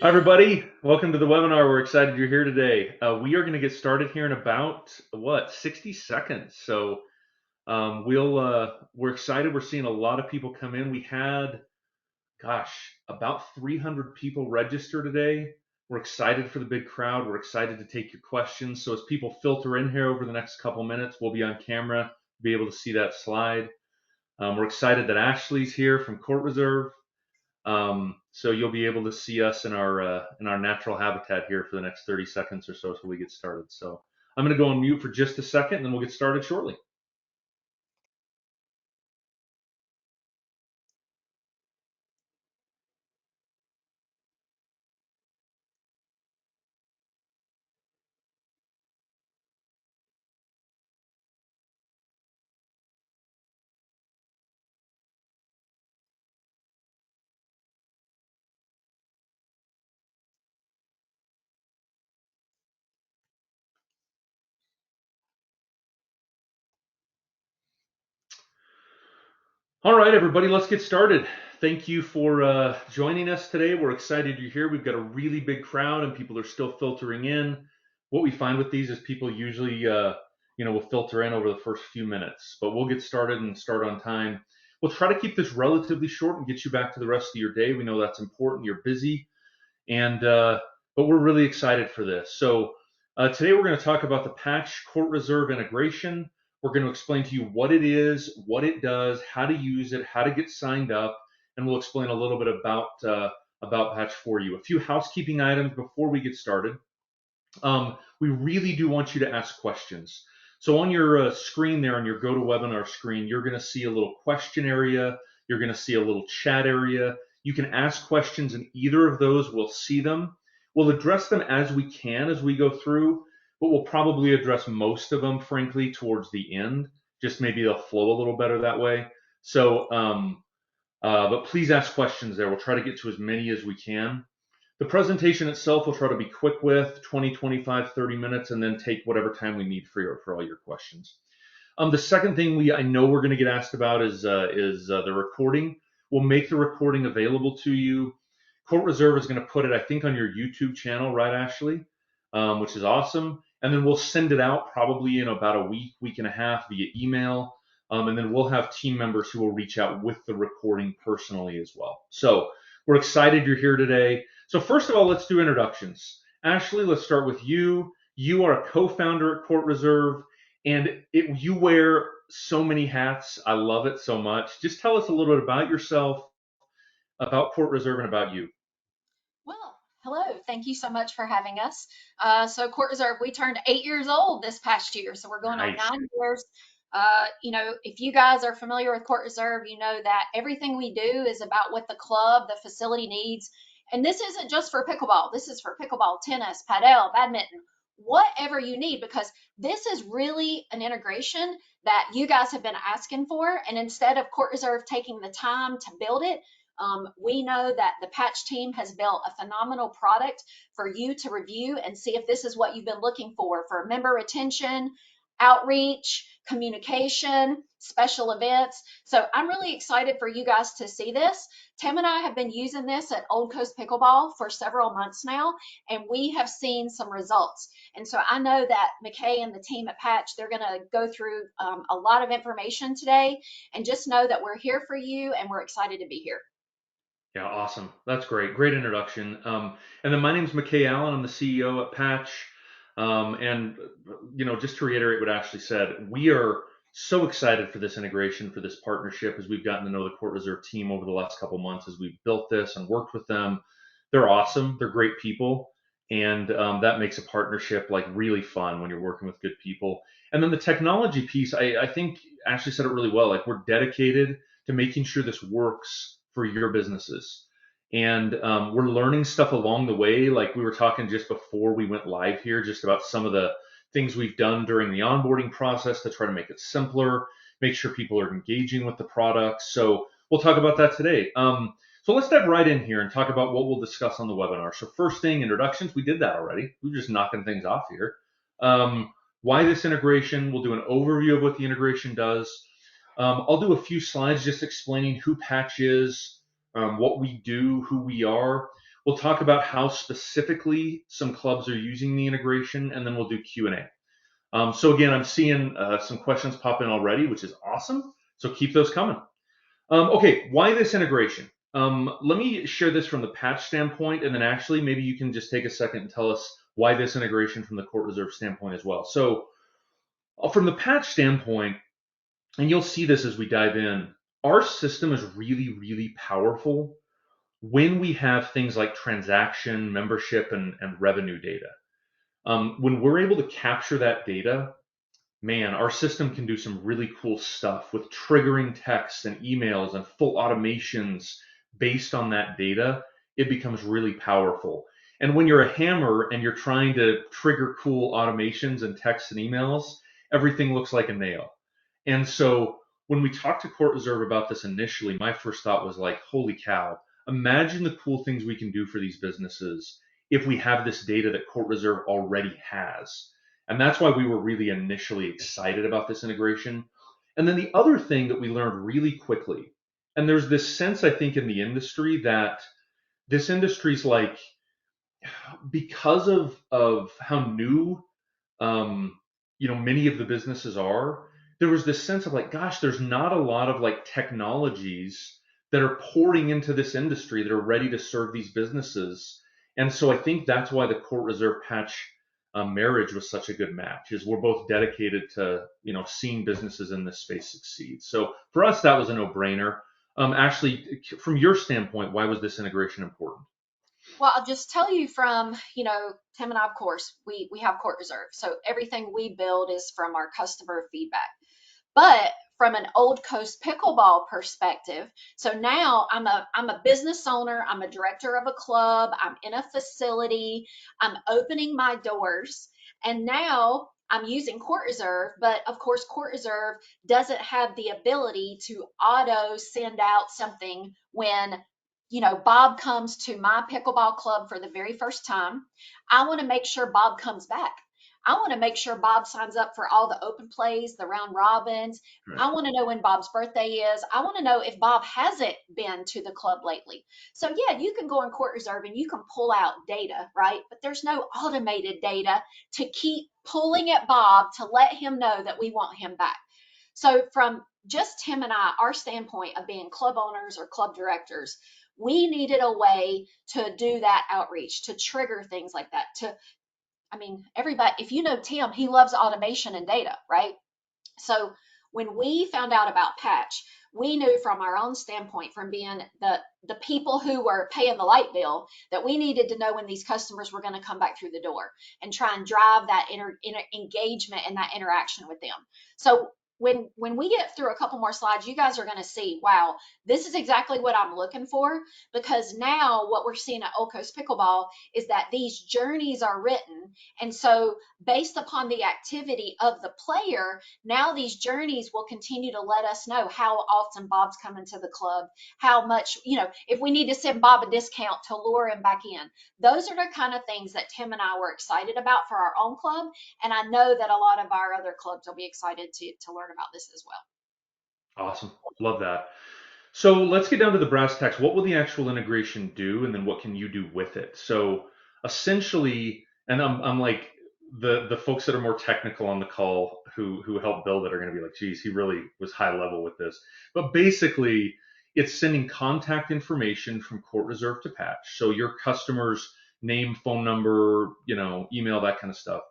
Hi, everybody. Welcome to the webinar. We're excited you're here today. We are going to get started here in about, 60 seconds. So we're excited. We're seeing a lot of people come in. We had, about 300 people register today. We're excited for the big crowd. We're excited to take your questions. So as people filter in here over the next couple minutes, we'll be on camera, be able to see that slide. We're excited that Ashley's here from CourtReserve. So you'll be able to see us in our natural habitat here for the next 30 seconds or so we get started. So I'm going to go on mute for just a second, and then we'll get started shortly. All right, everybody, let's get started. Thank you for joining us today. We're excited you're here. We've got a really big crowd, and people are still filtering in. What we find with these is people usually, will filter in over the first few minutes, but we'll get started and start on time. We'll try to keep this relatively short and get you back to the rest of your day. We know that's important. You're busy. And but we're really excited for this. So today we're going to talk about the Patch CourtReserve integration. We're going to explain to you what it is, what it does, how to use it, how to get signed up, and we'll explain a little bit about Patch for you. A few housekeeping items before we get started. We really do want you to ask questions. So on your screen there, on your GoToWebinar screen, you're going to see a little question area. You're going to see a little chat area. You can ask questions in either of those. We'll see them. We'll address them as we can as we go through, but we'll probably address most of them, frankly, towards the end. Just maybe they'll flow a little better that way. So, but please ask questions there. We'll try to get to as many as we can. The presentation itself we'll try to be quick with 20, 25, 30 minutes, and then take whatever time we need for all your questions. The second thing I know we're going to get asked about is the recording. We'll make the recording available to you. CourtReserve is going to put it, I think, on your YouTube channel, right, Ashley? Which is awesome. And then we'll send it out probably in about a week and a half via email. And then we'll have team members who will reach out with the recording personally as well. So we're excited you're here today. So first of all, let's do introductions. Ashley, let's start with you. You are a co-founder at CourtReserve, and you wear so many hats. I love it so much. Just tell us a little bit about yourself, about CourtReserve, and about you. Well, hello. Thank you so much for having us. Court Reserve, we turned 8 years old this past year, so we're going on Nice. 9 years. If you guys are familiar with Court Reserve, you know that everything we do is about what the club, the facility needs. And this isn't just for pickleball. This is for pickleball, tennis, padel, badminton, whatever you need, because this is really an integration that you guys have been asking for. And instead of Court Reserve taking the time to build it, we know that the Patch team has built a phenomenal product for you to review and see if this is what you've been looking for member retention, outreach, communication, special events. So I'm really excited for you guys to see this. Tim and I have been using this at Old Coast Pickleball for several months now, and we have seen some results. And so I know that McKay and the team at Patch, they're going to go through a lot of information today, and just know that we're here for you and we're excited to be here. Yeah, awesome. That's great. Great introduction. And then my name's McKay Allen. I'm the CEO at Patch. And just to reiterate what Ashley said, we are so excited for this integration, for this partnership, as we've gotten to know the CourtReserve team over the last couple months as we've built this and worked with them. They're awesome. They're great people, and that makes a partnership like really fun when you're working with good people. And then the technology piece, I think Ashley said it really well. Like, we're dedicated to making sure this works for your businesses. And we're learning stuff along the way. Like we were talking just before we went live here, just about some of the things we've done during the onboarding process to try to make it simpler, make sure people are engaging with the product. So we'll talk about that today. So let's dive right in here and talk about what we'll discuss on the webinar. So first thing, introductions. We did that already. We're just knocking things off here. Why this integration? We'll do an overview of what the integration does. I'll do a few slides just explaining who Patch is, what we do, who we are. We'll talk about how specifically some clubs are using the integration, and then we'll do Q&A. So again, I'm seeing some questions pop in already, which is awesome. So keep those coming. Okay, why this integration? Let me share this from the patch standpoint, and then actually maybe you can just take a second and tell us why this integration from the CourtReserve standpoint as well. So from the patch standpoint, and you'll see this as we dive in, our system is really, really powerful when we have things like transaction, membership, and revenue data. When we're able to capture that data, man, our system can do some really cool stuff with triggering texts and emails and full automations based on that data. It becomes really powerful. And when you're a hammer and you're trying to trigger cool automations and texts and emails, everything looks like a nail. And so when we talked to CourtReserve about this initially, my first thought was like, holy cow, imagine the cool things we can do for these businesses if we have this data that CourtReserve already has. And that's why we were really initially excited about this integration. And then the other thing that we learned really quickly, and there's this sense, I think, in the industry that this industry's like, because of how new many of the businesses are, there was this sense of like, gosh, there's not a lot of like technologies that are pouring into this industry that are ready to serve these businesses. And so I think that's why the CourtReserve Patch marriage was such a good match, is we're both dedicated to seeing businesses in this space succeed. So for us, that was a no-brainer. Ashley, from your standpoint, why was this integration important? Well, I'll just tell you from, Tim and I, of course, we have CourtReserve. So everything we build is from our customer feedback. But from an Old Coast pickleball perspective, so now I'm a business owner, I'm a director of a club, I'm in a facility, I'm opening my doors, and now I'm using CourtReserve, but of course CourtReserve doesn't have the ability to auto send out something when Bob comes to my pickleball club for the very first time. I want to make sure Bob comes back. I want to make sure Bob signs up for all the open plays, the round robins. Right. I want to know when Bob's birthday is. I want to know if Bob hasn't been to the club lately. So, yeah, you can go on CourtReserve and you can pull out data, right? But there's no automated data to keep pulling at Bob to let him know that we want him back. So, from just Tim and I, our standpoint of being club owners or club directors, we needed a way to do that outreach, to trigger things like that, everybody, if you know Tim, he loves automation and data, right? So when we found out about Patch, we knew from our own standpoint, from being the people who were paying the light bill, that we needed to know when these customers were going to come back through the door and try and drive that engagement and that interaction with them. So when we get through a couple more slides, you guys are going to see, wow, this is exactly what I'm looking for, because now what we're seeing at Old Coast Pickleball is that these journeys are written. And so based upon the activity of the player, now these journeys will continue to let us know how often Bob's coming to the club, how much, if we need to send Bob a discount to lure him back in. Those are the kind of things that Tim and I were excited about for our own club. And I know that a lot of our other clubs will be excited to learn about this as well. Awesome. Love that. So let's get down to the brass tacks. What will the actual integration do, and then what can you do with it? So essentially, and I'm like the folks that are more technical on the call who helped build it are going to be like, geez, he really was high level with this. But basically, it's sending contact information from CourtReserve to Patch. So your customer's name, phone number, email, that kind of stuff.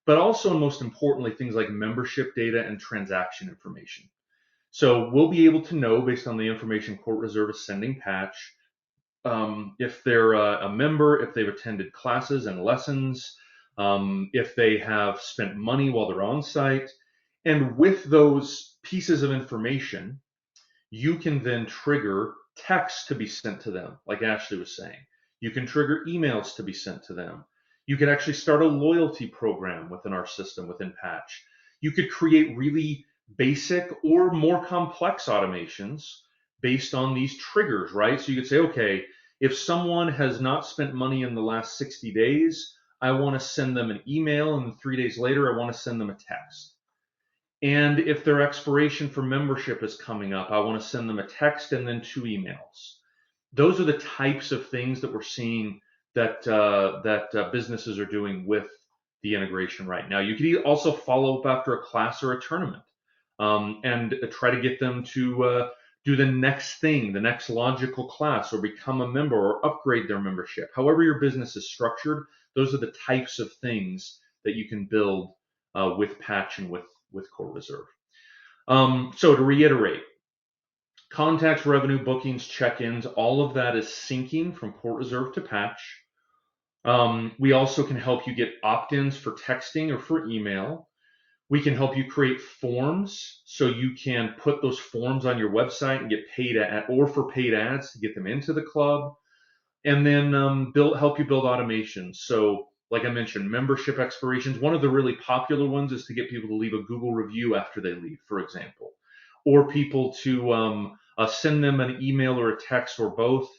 But also, and most importantly, things like membership data and transaction information. So we'll be able to know based on the information CourtReserve is sending Patch, if they're a member, if they've attended classes and lessons, if they have spent money while they're on site. And with those pieces of information, you can then trigger texts to be sent to them, like Ashley was saying. You can trigger emails to be sent to them. You can actually start a loyalty program within our system, within Patch. You could create really basic or more complex automations based on these triggers, right? So you could say, okay, if someone has not spent money in the last 60 days, I want to send them an email, and 3 days later, I want to send them a text. And if their expiration for membership is coming up, I want to send them a text and then 2 emails. those are the types of things that we're seeing that businesses are doing with the integration right now. You could also follow up after a class or a tournament, and try to get them to do the next thing, the next logical class, or become a member or upgrade their membership. However your business is structured, those are the types of things that you can build with Patch and with CourtReserve. So to reiterate, contacts, revenue, bookings, check-ins, all of that is syncing from CourtReserve to Patch. We also can help you get opt-ins for texting or for email. We can help you create forms so you can put those forms on your website and get paid or for paid ads to get them into the club. And then help you build automations. So like I mentioned, membership expirations. One of the really popular ones is to get people to leave a Google review after they leave, for example, or people to send them an email or a text or both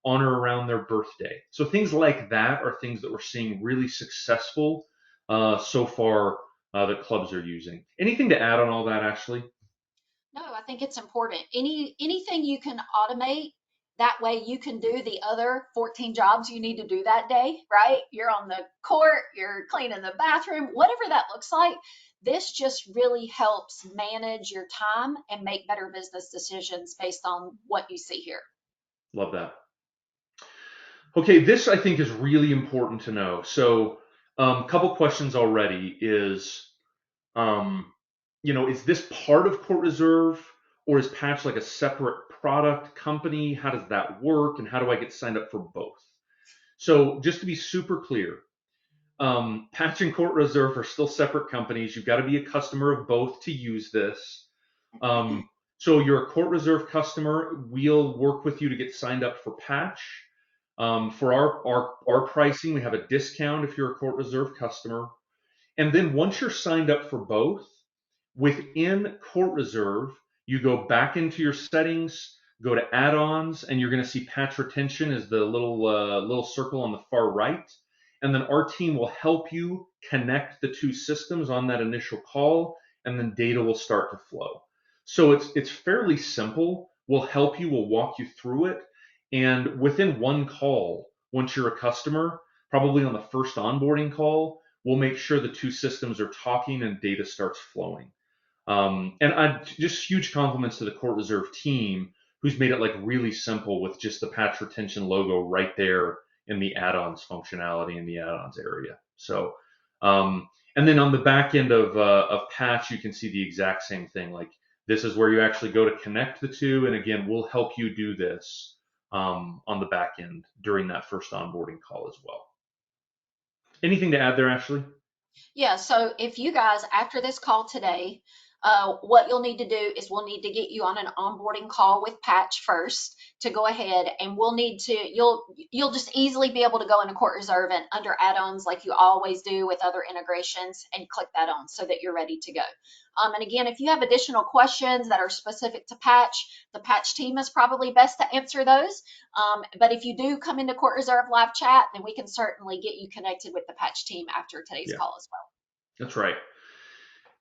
on or around their birthday. So things like that are things that we're seeing really successful so far that clubs are using. Anything to add on all that, Ashley? No, I think it's important. Anything you can automate, that way you can do the other 14 jobs you need to do that day, right? You're on the court, you're cleaning the bathroom, whatever that looks like. This just really helps manage your time and make better business decisions based on what you see here. Love that. Okay, this I think is really important to know. So, a couple questions already is, um, is this part of CourtReserve, or is Patch like a separate product company? How does that work, and how do I get signed up for both? So, just to be super clear, Patch and CourtReserve are still separate companies. You've got to be a customer of both to use this. So, you're a CourtReserve customer. We'll work with you to get signed up for Patch. For our pricing, we have a discount if you're a CourtReserve customer. And then once you're signed up for both, within CourtReserve, you go back into your settings, go to add-ons, and you're going to see Patch Retention is the little circle on the far right. And then our team will help you connect the two systems on that initial call, and then data will start to flow. So it's fairly simple. We'll help you. We'll walk you through it. And within one call, once you're a customer, probably on the first onboarding call, we'll make sure the two systems are talking and data starts flowing. And just huge compliments to the CourtReserve team who's made it like really simple with just the Patch Retention logo right there in the add-ons functionality in the add-ons area. So, and then on the back end of Patch, you can see the exact same thing. Like this is where you actually go to connect the two. And again, we'll help you do this on the back end during that first onboarding call as well. Anything to add there, Ashley? Yeah, so if you guys, after this call today, what you'll need to do is we'll need to get you on an onboarding call with Patch first to go ahead, and we'll need to, you'll just easily be able to go into CourtReserve and under add-ons like you always do with other integrations and click that on so that you're ready to go. And again, if you have additional questions that are specific to Patch, the Patch team is probably best to answer those. But if you do come into CourtReserve live chat, then we can certainly get you connected with the Patch team after today's Yeah, call as well. that's right.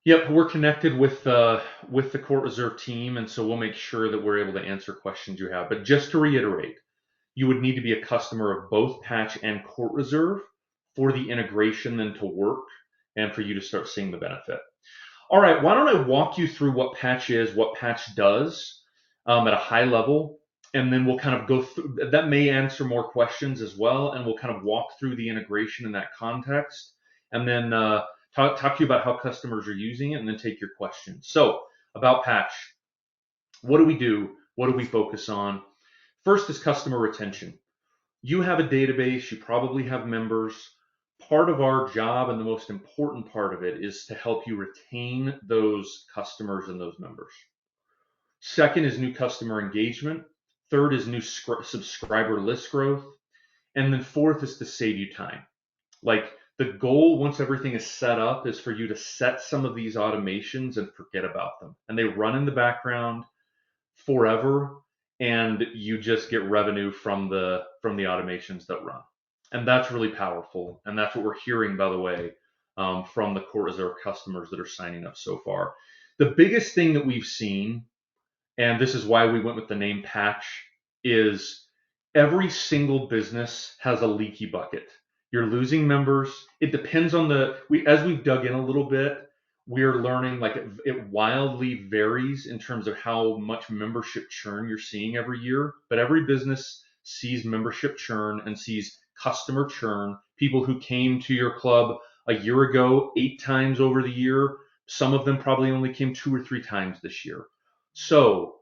Yep, we're connected with the CourtReserve team, and so we'll make sure that we're able to answer questions you have. But just to reiterate, you would need to be a customer of both Patch and CourtReserve for the integration then to work and for you to start seeing the benefit. All right, why don't I walk you through what Patch is, what Patch does at a high level, and then we'll kind of go through, that may answer more questions as well, and we'll kind of walk through the integration in that context, and then talk to you about how customers are using it, and then take your questions. So about Patch, what do we do? What do we focus on? First is customer retention. You have a database, you probably have members. Part of our job and the most important part of it is to help you retain those customers and those members. Second is new customer engagement. Third is new subscriber list growth. And then fourth is to save you time. Like the goal, once everything is set up, is for you to set some of these automations and forget about them. And they run in the background forever, and you just get revenue from the automations that run. And that's really powerful. And that's what we're hearing, by the way, from the CourtReserve customers that are signing up so far. The biggest thing that we've seen, and this is why we went with the name Patch, is Every single business has a leaky bucket. You're losing members. It depends on as we've dug in a little bit, we're learning like it wildly varies in terms of how much membership churn you're seeing every year. But every business sees membership churn and sees customer churn, people who came to your club a year ago 8 times over the year. Some of them probably only came 2 or 3 times this year. So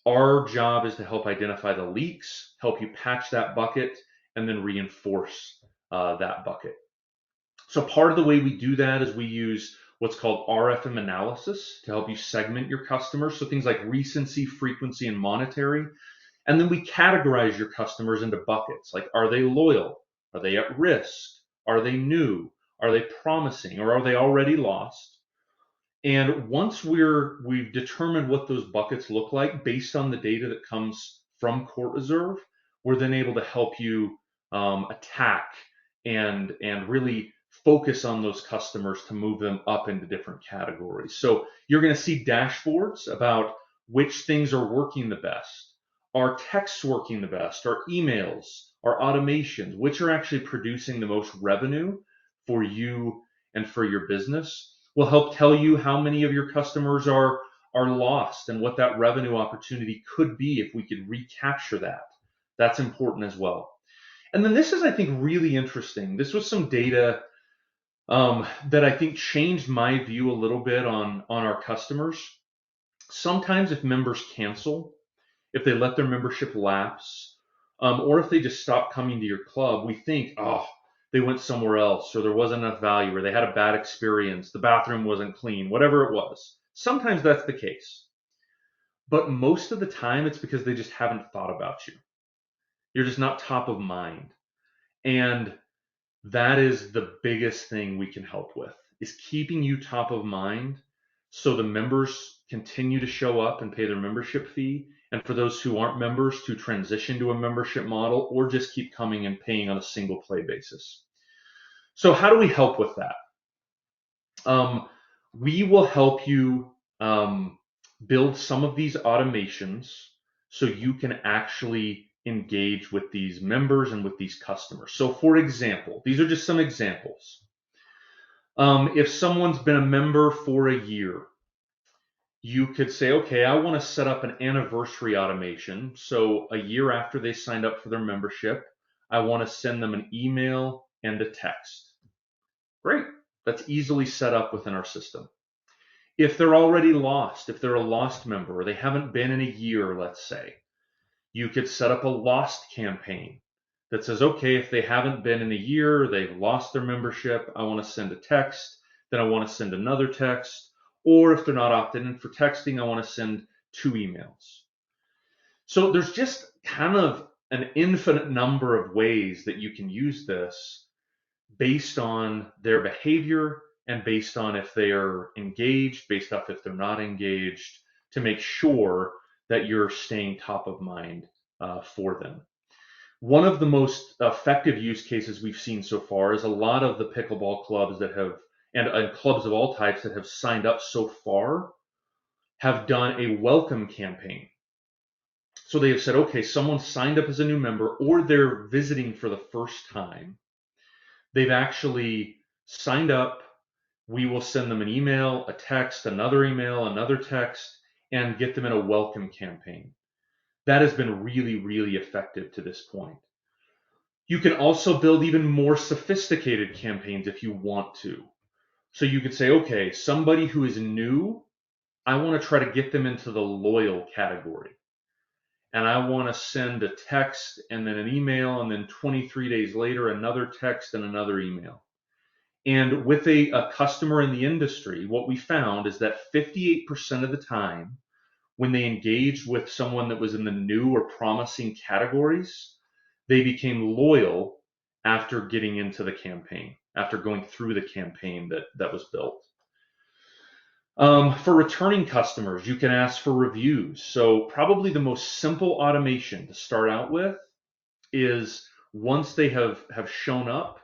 our job is to help identify the leaks, help you patch that bucket, and then reinforce that bucket. So part of the way we do that is we use what's called RFM analysis to help you segment your customers. So things like recency, frequency, and monetary. And then we categorize your customers into buckets. Like, are they loyal? Are they at risk? Are they new? Are they promising? Or are they already lost? And once we've determined what those buckets look like based on the data that comes from CourtReserve, we're then able to help you attack and really focus on those customers to move them up into different categories. So you're going to see dashboards about which things are working the best. Are texts working the best? Are emails? Are automations? Which are actually producing the most revenue for you and for your business? Will help tell you how many of your customers are lost and what that revenue opportunity could be if we could recapture that. That's important as well. And then this is, I think, really interesting. This was some data that I think changed my view a little bit on our customers. Sometimes if members cancel, if they let their membership lapse, or if they just stop coming to your club, we think, oh, they went somewhere else, or there wasn't enough value, or they had a bad experience, the bathroom wasn't clean, whatever it was. Sometimes that's the case. But most of the time, it's because they just haven't thought about you. You're just not top of mind. And that is the biggest thing we can help with, is keeping you top of mind so the members continue to show up and pay their membership fee, and for those who aren't members to transition to a membership model or just keep coming and paying on a single play basis. So how do we help with that? We will help you build some of these automations so you can actually engage with these members and with these customers. So for example, these are just some examples. If someone's been a member for a year, you could say, okay, I want to set up an anniversary automation. So a year after they signed up for their membership, I want to send them an email and a text. Great. That's easily set up within our system. If they're already lost, if they're a lost member, or they haven't been in a year, let's say, you could set up a lost campaign that says, okay, if they haven't been in a year, they've lost their membership, I want to send a text, then I want to send another text, or if they're not opted in for texting, I want to send 2 emails. So there's just kind of an infinite number of ways that you can use this based on their behavior and based on if they are engaged, based off if they're not engaged, to make sure that you're staying top of mind for them. One of the most effective use cases we've seen so far is a lot of the pickleball clubs that have, and clubs of all types that have signed up so far, have done a welcome campaign. So they have said, okay, someone signed up as a new member or they're visiting for the first time. They've actually signed up. We will send them an email, a text, another email, another text, and get them in a welcome campaign. That has been really, really effective to this point. You can also build even more sophisticated campaigns if you want to. So you could say, okay, somebody who is new, I want to try to get them into the loyal category. And I want to send a text and then an email, and then 23 days later, another text and another email. And with a customer in the industry, what we found is that 58% of the time, when they engaged with someone that was in the new or promising categories, they became loyal after getting into the campaign, after going through the campaign that was built. For returning customers, you can ask for reviews. So probably the most simple automation to start out with is, once they have shown up,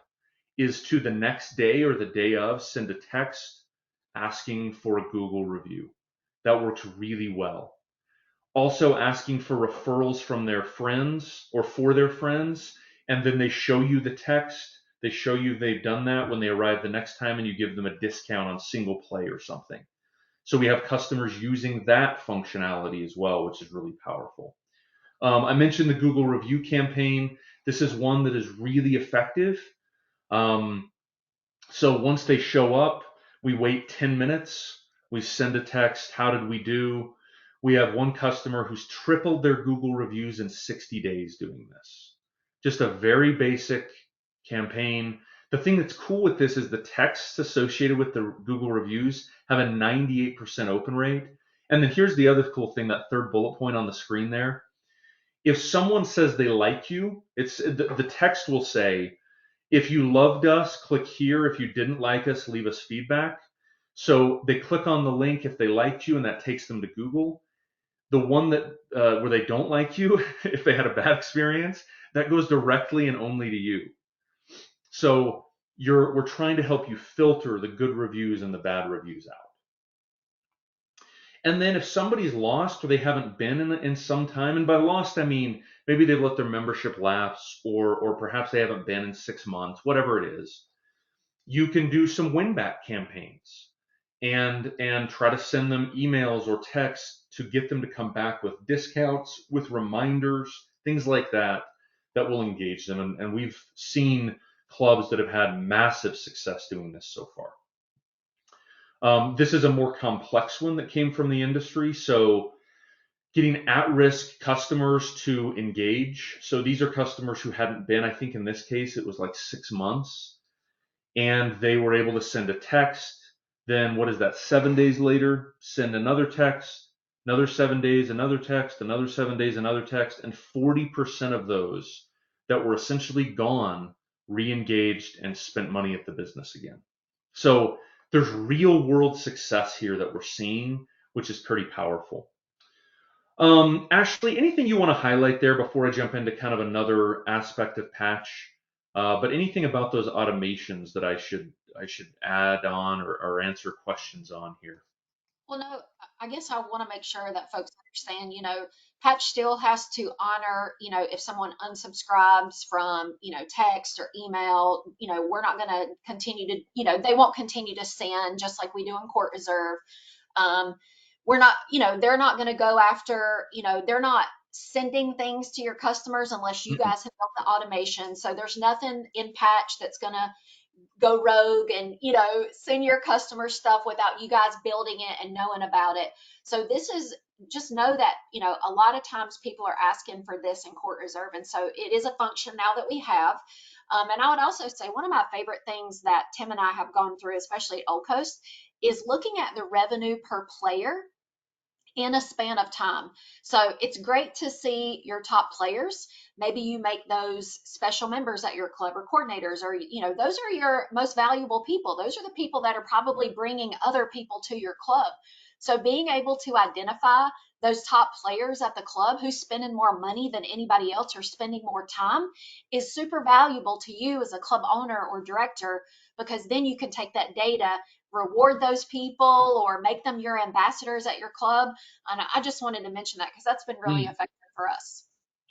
is to the next day or the day of send a text asking for a Google review. That works really well. Also asking for referrals from their friends or for their friends, and then they show you the text. They show you they've done that when they arrive the next time, and you give them a discount on single play or something. So we have customers using that functionality as well, which is really powerful. I mentioned the Google review campaign. This is one that is really effective. Um, so once they show up, we wait 10 minutes. We send a text. How did we do? We have one customer who's tripled their Google reviews in 60 days doing this. Just a very basic campaign. The thing that's cool with this is the texts associated with the Google reviews have a 98% open rate. And then here's the other cool thing, that third bullet point on the screen there. If someone says they like you, the text will say, if you loved us, click here. If you didn't like us, leave us feedback. So they click on the link if they liked you, and that takes them to Google. The one that where they don't like you, if they had a bad experience, that goes directly and only to you. So we're trying to help you filter the good reviews and the bad reviews out. And then if somebody's lost or they haven't been in some time, and by lost I mean maybe they've let their membership lapse, or perhaps they haven't been in 6 months, whatever it is, you can do some win back campaigns and try to send them emails or texts to get them to come back with discounts, with reminders, things like that that will engage them. And we've seen clubs that have had massive success doing this so far. This is a more complex one that came from the industry. So getting at-risk customers to engage. So these are customers who hadn't been, I think in this case, it was like 6 months, and they were able to send a text. Then what is that? 7 days later, send another text, another 7 days, another text, another 7 days, another text, and 40% of those that were essentially gone re-engaged and spent money at the business again. So there's real world success here that we're seeing, which is pretty powerful. Ashley, anything you want to highlight there before I jump into kind of another aspect of Patch? But anything about those automations that I should add on, or answer questions on here? Well, no, I guess I want to make sure that folks understand, Patch still has to honor, if someone unsubscribes from, text or email, we're not going to continue to, they won't continue to send just like we do in Court Reserve. Um, we're not, they're not going to go after, they're not sending things to your customers unless you Mm-mm. guys have built the automation. So there's nothing in Patch that's going to go rogue and send your customer stuff without you guys building it and knowing about it. So this is, just know that a lot of times people are asking for this in Court Reserve, and so it is a function now that we have. And I would also say one of my favorite things that Tim and I have gone through, especially at Old Coast, is looking at the revenue per player in a span of time. So it's great to see your top players. Maybe you make those special members at your club, or coordinators, or those are your most valuable people. Those are the people that are probably bringing other people to your club. So being able to identify those top players at the club who's spending more money than anybody else or spending more time is super valuable to you as a club owner or director, because then you can take that data, reward those people, or make them your ambassadors at your club. And I just wanted to mention that because that's been really Mm. effective for us.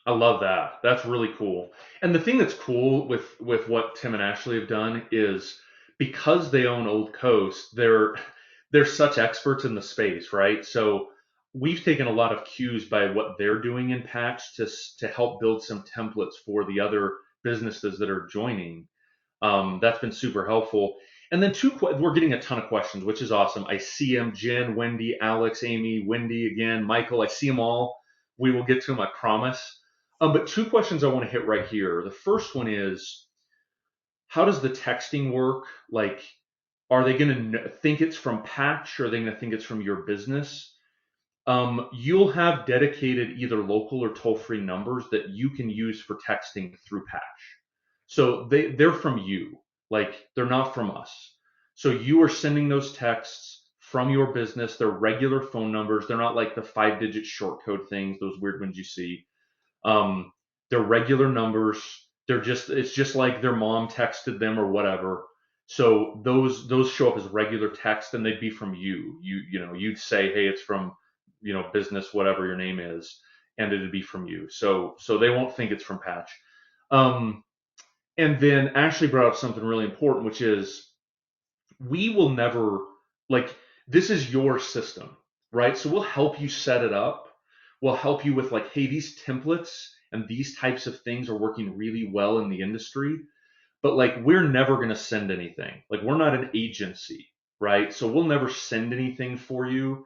I love that. That's really cool. And the thing that's cool with what Tim and Ashley have done is, because they own Old Coast, they're such experts in the space, right? So we've taken a lot of cues by what they're doing in Patch to help build some templates for the other businesses that are joining. That's been super helpful. And then we're getting a ton of questions, which is awesome. I see them: Jen, Wendy, Alex, Amy, Wendy again, Michael. I see them all. We will get to them, I promise. But two questions I want to hit right here. The first one is, how does the texting work? Like, are they going to think it's from Patch, or are they going to think it's from your business? You'll have dedicated either local or toll-free numbers that you can use for texting through Patch. So they're from you, like they're not from us. So you are sending those texts from your business. They're regular phone numbers. They're not like the 5-digit short code things, those weird ones you see. Um, they're regular numbers. It's just like their mom texted them or whatever. So those show up as regular text, and they'd be from you. You'd say, hey, it's from business, whatever your name is, and it'd be from you. So they won't think it's from Patch. Um, and then Ashley brought up something really important, which is we will never, like, this is your system, right? So we'll help you set it up. We'll help you with like, hey, these templates and these types of things are working really well in the industry, but like we're never going to send anything. Like we're not an agency, right? So we'll never send anything for you.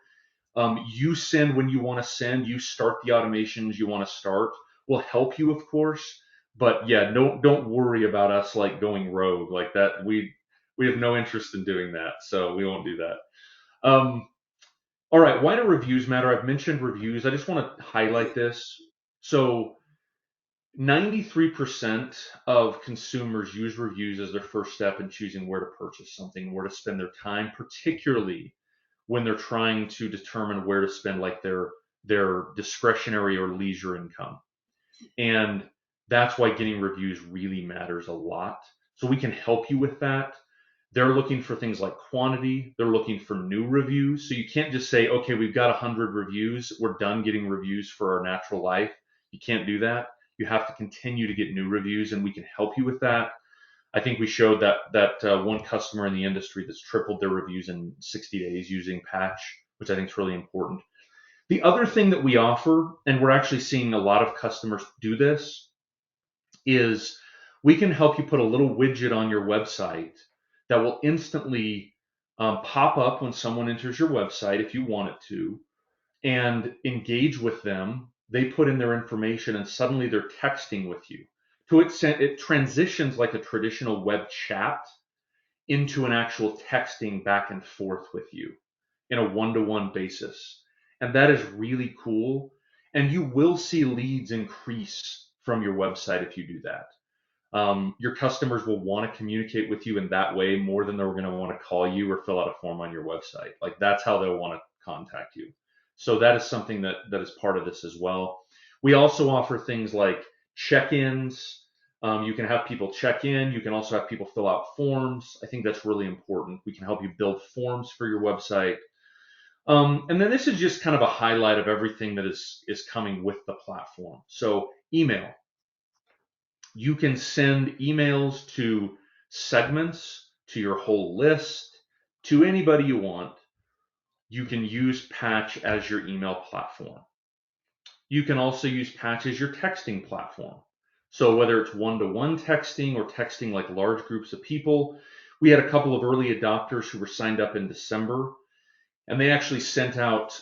You send when you want to send. You start the automations you want to start. We'll help you, of course, but yeah, don't worry about us like going rogue like that. We have no interest in doing that, so we won't do that. All right, why do reviews matter? I've mentioned reviews. I just want to highlight this. So 93% of consumers use reviews as their first step in choosing where to purchase something, where to spend their time, particularly when they're trying to determine where to spend like their discretionary or leisure income. And that's why getting reviews really matters a lot. So we can help you with that. They're looking for things like quantity. They're looking for new reviews. So you can't just say, okay, we've got 100 reviews. We're done getting reviews for our natural life. You can't do that. You have to continue to get new reviews, and we can help you with that. I think we showed that one customer in the industry that's tripled their reviews in 60 days using Patch, which I think is really important. The other thing that we offer, and we're actually seeing a lot of customers do this, is we can help you put a little widget on your website that will instantly pop up when someone enters your website if you want it to, and engage with them. They put in their information and suddenly they're texting with you. So it transitions like a traditional web chat into an actual texting back and forth with you in a one-to-one basis. And that is really cool. And you will see leads increase from your website if you do that. Your customers will want to communicate with you in that way more than they're going to want to call you or fill out a form on your website. Like that's how they'll want to contact you. So that is something that is part of this as well. We also offer things like check-ins. You can have people check in. You can also have people fill out forms. I think that's really important. We can help you build forms for your website. And then this is just kind of a highlight of everything that is coming with the platform. So email. You can send emails to segments, to your whole list, to anybody you want. You can use Patch as your email platform. You can also use Patch as your texting platform. So whether it's one-to-one texting or texting like large groups of people, we had a couple of early adopters who were signed up in December, and they actually sent out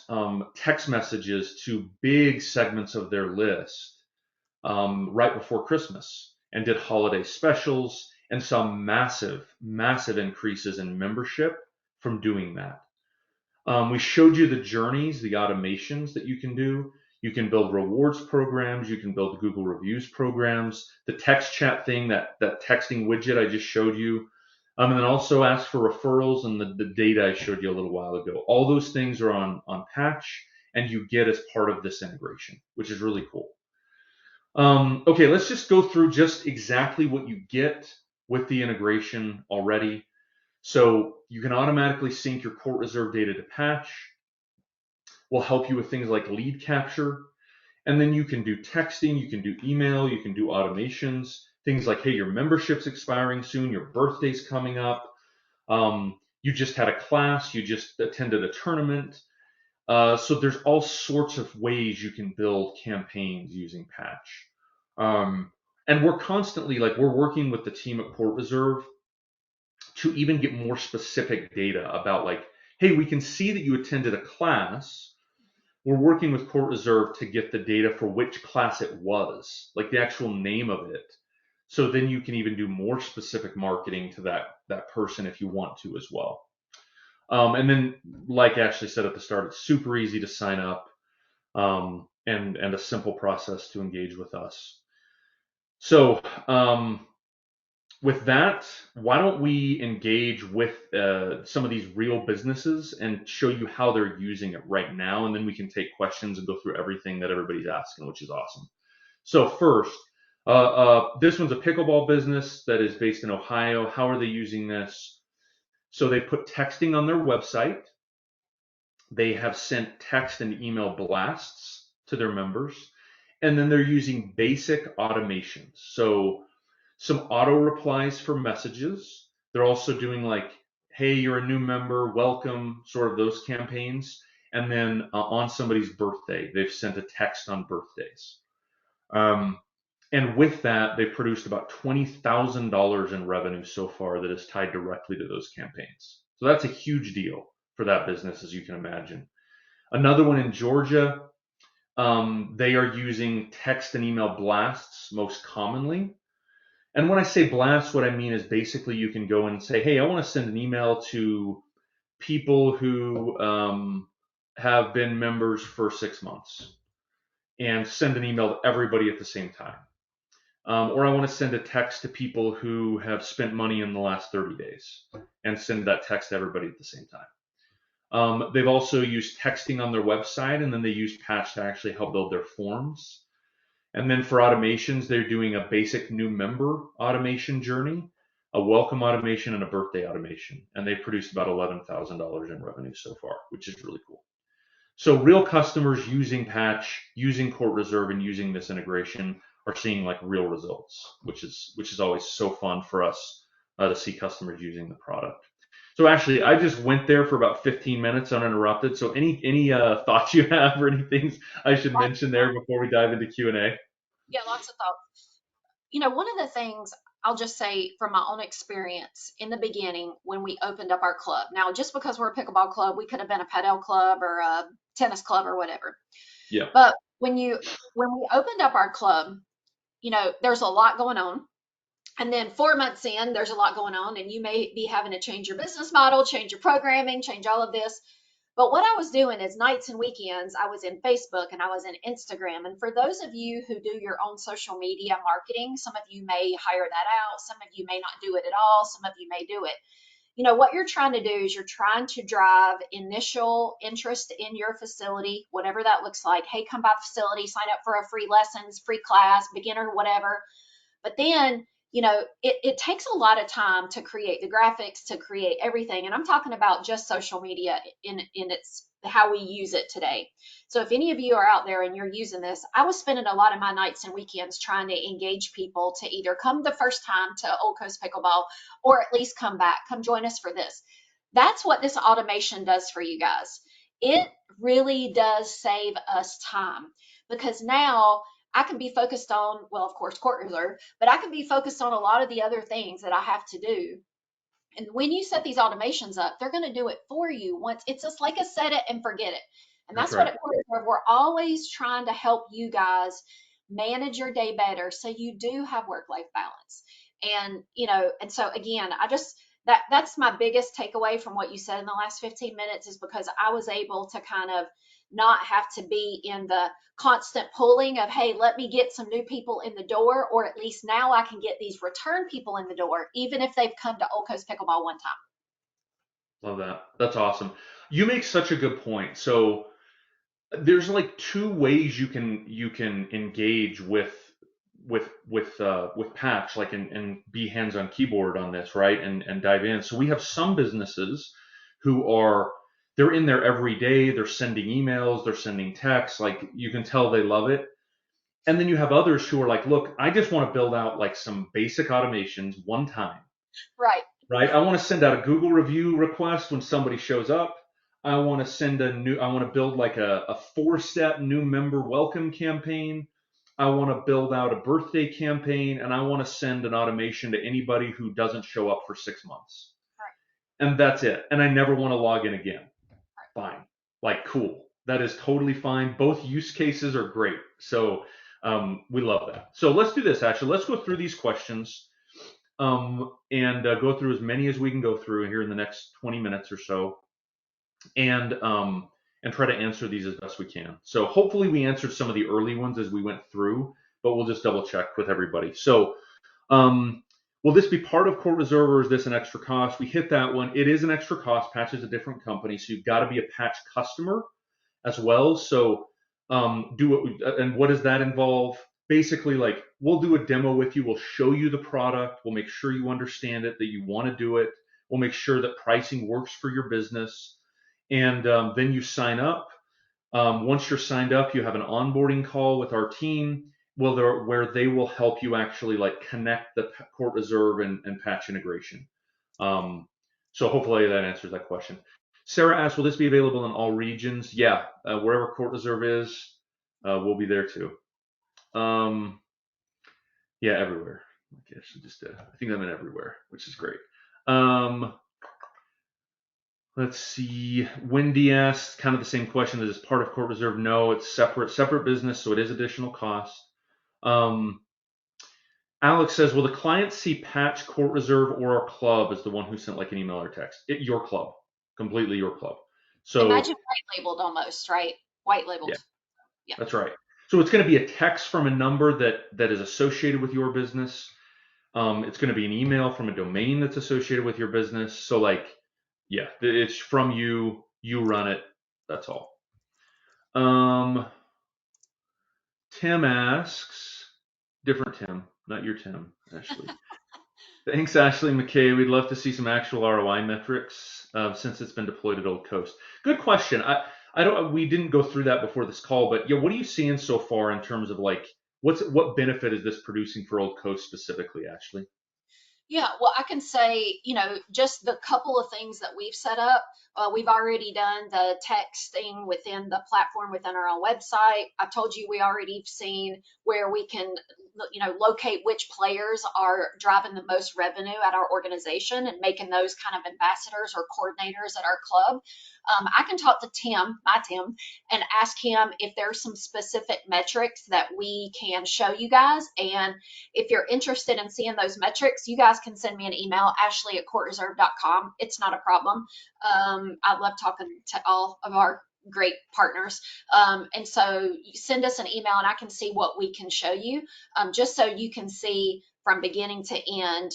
text messages to big segments of their list right before Christmas and did holiday specials and saw massive, massive increases in membership from doing that. We showed you the journeys, the automations that you can do. You can build rewards programs. You can build Google reviews programs. The text chat thing, that texting widget I just showed you. And then also ask for referrals and the data I showed you a little while ago. All those things are on Patch and you get as part of this integration, which is really cool. Okay, let's just go through just exactly what you get with the integration already. So you can automatically sync your CourtReserve data to Patch. We'll help you with things like lead capture. And then you can do texting, you can do email, you can do automations, things like, hey, your membership's expiring soon, your birthday's coming up, you just had a class, you just attended a tournament. So there's all sorts of ways you can build campaigns using Patch. And we're constantly, like, we're working with the team at CourtReserve to even get more specific data about, like, hey, we can see that you attended a class. We're working with CourtReserve to get the data for which class it was, like the actual name of it. So then you can even do more specific marketing to that person if you want to as well. And then, like Ashley said at the start, it's super easy to sign up and a simple process to engage with us. So with that, why don't we engage with some of these real businesses and show you how they're using it right now, and then we can take questions and go through everything that everybody's asking, which is awesome. So first, this one's a pickleball business that is based in Ohio. How are they using this? So they put texting on their website. They have sent text and email blasts to their members, and then they're using basic automations. So some auto replies for messages. They're also doing like, hey, you're a new member, welcome, sort of those campaigns. And then on somebody's birthday, they've sent a text on birthdays. Um, and with that, they've produced about $20,000 in revenue so far that is tied directly to those campaigns. So that's a huge deal for that business, as you can imagine. Another one in Georgia, they are using text and email blasts most commonly. And when I say blast, what I mean is basically you can go and say, hey, I want to send an email to people who have been members for 6 months and send an email to everybody at the same time. Or I want to send a text to people who have spent money in the last 30 days and send that text to everybody at the same time. They've also used texting on their website, and then they use Patch to actually help build their forms. And then for automations, they're doing a basic new member automation journey, a welcome automation, and a birthday automation. And they've produced about $11,000 in revenue so far, which is really cool. So real customers using Patch, using CourtReserve, and using this integration are seeing like real results, which is always so fun for us to see customers using the product. So Ashley, I just went there for about 15 minutes uninterrupted. So any thoughts you have or any things I should Lots of mention there thoughts. before we dive into Q&A? Yeah, lots of thoughts. One of the things I'll just say from my own experience in the beginning when we opened up our club. Now, just because we're a pickleball club, we could have been a padel club or a tennis club or whatever. Yeah. But when we opened up our club, there's a lot going on. And then 4 months in, there's a lot going on, and you may be having to change your business model, change your programming, change all of this. But what I was doing is nights and weekends, I was in Facebook and I was in Instagram. And for those of you who do your own social media marketing, some of you may hire that out, some of you may not do it at all, some of you may do it. What you're trying to do is you're trying to drive initial interest in your facility, whatever that looks like. Hey, come by the facility, sign up for a free lessons, free class, beginner, whatever. But then, it takes a lot of time to create the graphics, to create everything. And I'm talking about just social media in its how we use it today. So if any of you are out there and you're using this, I was spending a lot of my nights and weekends trying to engage people to either come the first time to Old Coast Pickleball or at least come back, come join us for this. That's what this automation does for you guys. It really does save us time because now I can be focused on, well, of course, CourtReserve, but I can be focused on a lot of the other things that I have to do. And when you set these automations up, they're going to do it for you once. It's just like a set it and forget it. And That's that's what right. at CourtReserve, we're always trying to help you guys manage your day better so you do have work-life balance. And so again, I just that's my biggest takeaway from what you said in the last 15 minutes is because I was able to kind of not have to be in the constant pulling of, hey, let me get some new people in the door, or at least now I can get these return people in the door, even if they've come to Old Coast Pickleball one time. Love that. That's awesome. You make such a good point. So there's like two ways you can engage with Patch, like and be hands on keyboard on this, right? And dive in. So we have some businesses who are they're in there every day, they're sending emails, they're sending texts, like you can tell they love it. And then you have others who are like, look, I just want to build out like some basic automations one time, Right. right? I want to send out a Google review request when somebody shows up. I want to I want to build like a 4-step new member welcome campaign. I want to build out a birthday campaign, and I want to send an automation to anybody who doesn't show up for 6 months. Right. And that's it. And I never want to log in again. Right. Fine. Like, cool. That is totally fine. Both use cases are great. So we love that. So let's do this, actually. Let's go through these questions and go through as many as we can go through here in the next 20 minutes or so, and try to answer these as best we can. So hopefully we answered some of the early ones as we went through, but we'll just double check with everybody. So will this be part of CourtReserve or is this an extra cost? We hit that one. It is an extra cost. Patch is a different company, so you've got to be a Patch customer as well. So and what does that involve? Basically, like, we'll do a demo with you. We'll show you the product. We'll make sure you understand it, that you want to do it. We'll make sure that pricing works for your business. and then you sign up. Once you're signed up, you have an onboarding call with our team, where they will help you actually like connect the Court Reserve and Patch integration. Um, so hopefully that answers that question. Sarah asked, will this be available in all regions? Yeah, wherever Court Reserve is, we'll be there too. Yeah, everywhere. Okay, I should just I think I meant everywhere, which is great. Let's see. Wendy asked kind of the same question. Is this part of Court Reserve? No, it's separate business, so it is additional cost. Um, Alex says, will the client see Patch, Court Reserve, or our club as the one who sent like an email or text? Your club, completely your club. Imagine So white labeled almost, right? White yeah, labeled. Yeah. that's right. So it's going to be a text from a number that is associated with your business. It's going to be an email from a domain that's associated with your business. So like, yeah, it's from you. You run it. That's all. Um, Tim asks, different Tim, not your Tim, Ashley. Thanks, Ashley McKay. We'd love to see some actual ROI metrics since it's been deployed at Old Coast. Good question. I don't. We didn't go through that before this call, but yeah, what are you seeing so far in terms of like what benefit is this producing for Old Coast specifically, Ashley? Yeah, well, I can say, just the couple of things that we've set up. We've already done the texting within the platform within our own website. I told you we already seen where we can, locate which players are driving the most revenue at our organization and making those kind of ambassadors or coordinators at our club. I can talk to Tim, my Tim, and ask him if there's some specific metrics that we can show you guys. And if you're interested in seeing those metrics, you guys can send me an email, ashley@courtreserve.com. It's not a problem. I love talking to all of our great partners. And so you send us an email and I can see what we can show you, just so you can see from beginning to end,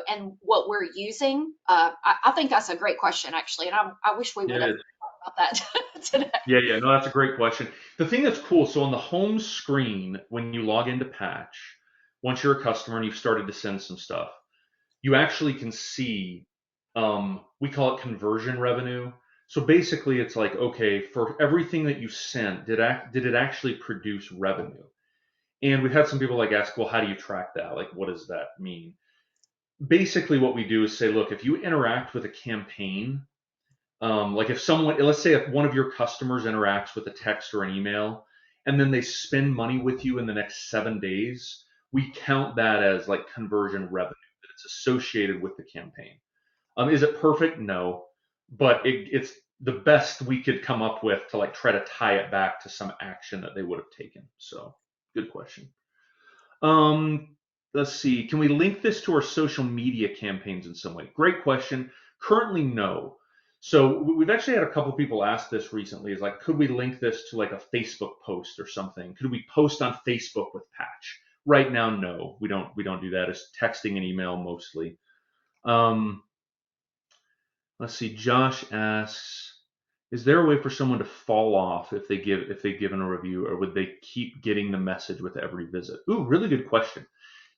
and what we're using. I think that's a great question, actually. And I wish we would Yeah, have thought about that today. yeah. No, that's a great question. The thing that's cool, so on the home screen, when you log into Patch, once you're a customer and you've started to send some stuff, you actually can see, we call it conversion revenue. So basically, it's like, okay, for everything that you sent, did it actually produce revenue? And we've had some people like ask, well, how do you track that? Like, what does that mean? Basically, what we do is say, look, if you interact with a campaign, like if someone, let's say if one of your customers interacts with a text or an email, and then they spend money with you in the next 7 days, we count that as like conversion revenue that it's associated with the campaign. Is it perfect? No, but it's the best we could come up with to like try to tie it back to some action that they would have taken. So, good question. Um, let's see. Can we link this to our social media campaigns in some way? Great question. Currently, no. So we've actually had a couple people ask this recently. Is like, could we link this to like a Facebook post or something? Could we post on Facebook with Patch? Right now, no. We don't. We don't do that. It's texting and email mostly. Um, let's see. Josh asks, is there a way for someone to fall off if they've given a review, or would they keep getting the message with every visit? Ooh, really good question.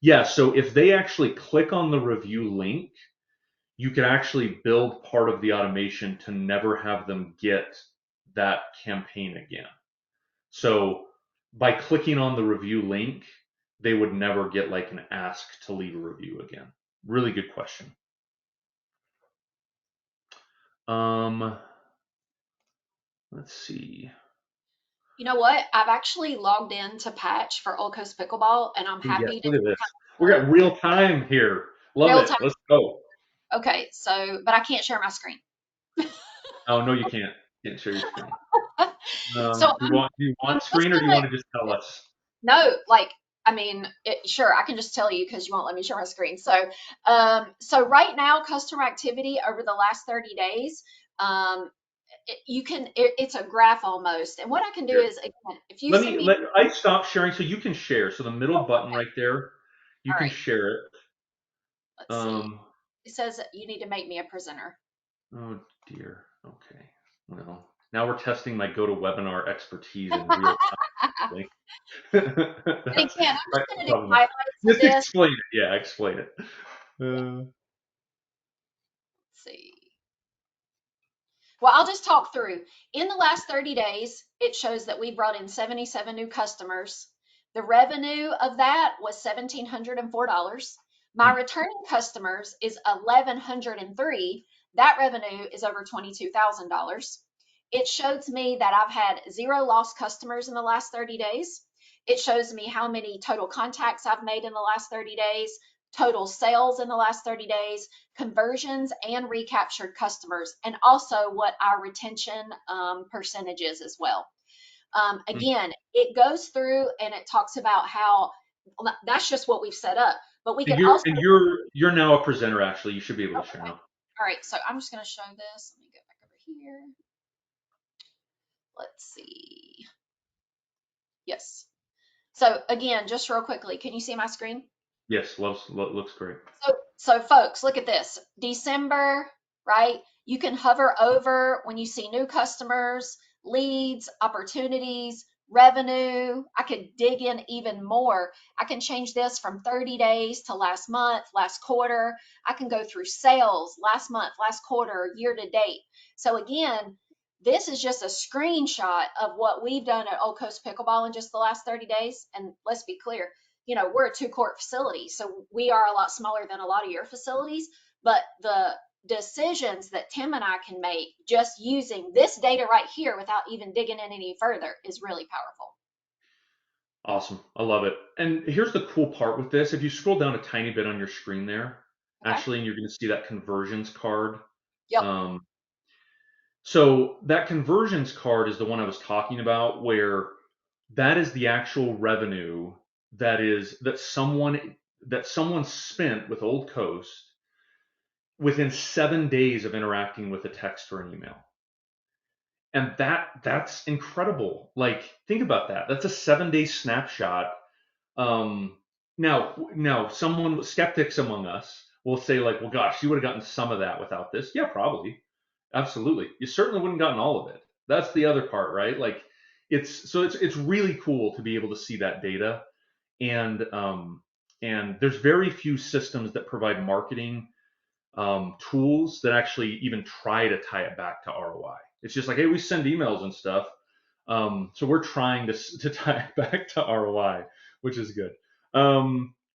Yeah, so if they actually click on the review link, you can actually build part of the automation to never have them get that campaign again. So by clicking on the review link, they would never get like an ask to leave a review again. Really good question. Um, let's see. You know what? I've actually logged in to Patch for Old Coast Pickleball, and I'm Yes, happy to look at this. We uh, got real time here. Love real it. time. Let's go. Okay, so, but I can't share my screen. Oh no, you can't. Can't share your screen. So Do you I'm want just screen or do you gonna, want to just tell us? no, like, I mean, sure, I can just tell you because you won't let me share my screen. So right now, customer activity over the last 30 days, it's a graph almost. And what I can do Here. is, again, if you send me, I stop sharing so you can share. So the middle button right there, you all can right, share it. let's see. Um, It says that you need to make me a presenter. oh dear. Okay. Well, now we're testing my GoToWebinar expertise in real time. And That's again, I'm right. just going to do Problem. highlights of Just this. explain it. Yeah, explain it. Yeah, Uh, let's see. Well, I'll just talk through. In the last 30 days, it shows that we brought in 77 new customers. The revenue of that was $1,704. My Hmm. returning customers is 1,103. That revenue is over $22,000. It shows me that I've had zero lost customers in the last 30 days. It shows me how many total contacts I've made in the last 30 days, total sales in the last 30 days, conversions and recaptured customers, and also what our retention percentage is as well. Hmm. Again, it goes through and it talks about how that's just what we've set up, but we And can also. you're now a presenter. Actually, you should be able Oh, to share okay. now. All right, so I'm just going to show this. Let me go back over here. Let's see. Yes. So again, just real quickly, can you see my screen? Yes, looks great. So folks, look at this. December, right? You can hover over when you see new customers, leads, opportunities, revenue. I could dig in even more. I can change this from 30 days to last month, last quarter. I can go through sales, last month, last quarter, year to date. So again, this is just a screenshot of what we've done at Old Coast Pickleball in just the last 30 days. And let's be clear, we're a 2 court facility, so we are a lot smaller than a lot of your facilities. But the decisions that Tim and I can make just using this data right here without even digging in any further is really powerful. Awesome. I love it. And here's the cool part with this. If you scroll down a tiny bit on your screen there, Okay. Ashley, and you're going to see that conversions card. Yep. Um, so that conversions card is the one I was talking about, where that is the actual revenue that someone spent with Old Coast within 7 days of interacting with a text or an email. And that's incredible. Like, think about that. That's a 7 day snapshot. Um, now, someone skeptics among us will say, like, well, gosh, you would have gotten some of that without this. Yeah, probably, absolutely. You certainly wouldn't gotten all of it. That's the other part, right? Like, it's really cool to be able to see that data, and there's very few systems that provide marketing tools that actually even try to tie it back to ROI. It's just like, hey, we send emails and stuff. So we're trying to tie it back to ROI, which is good.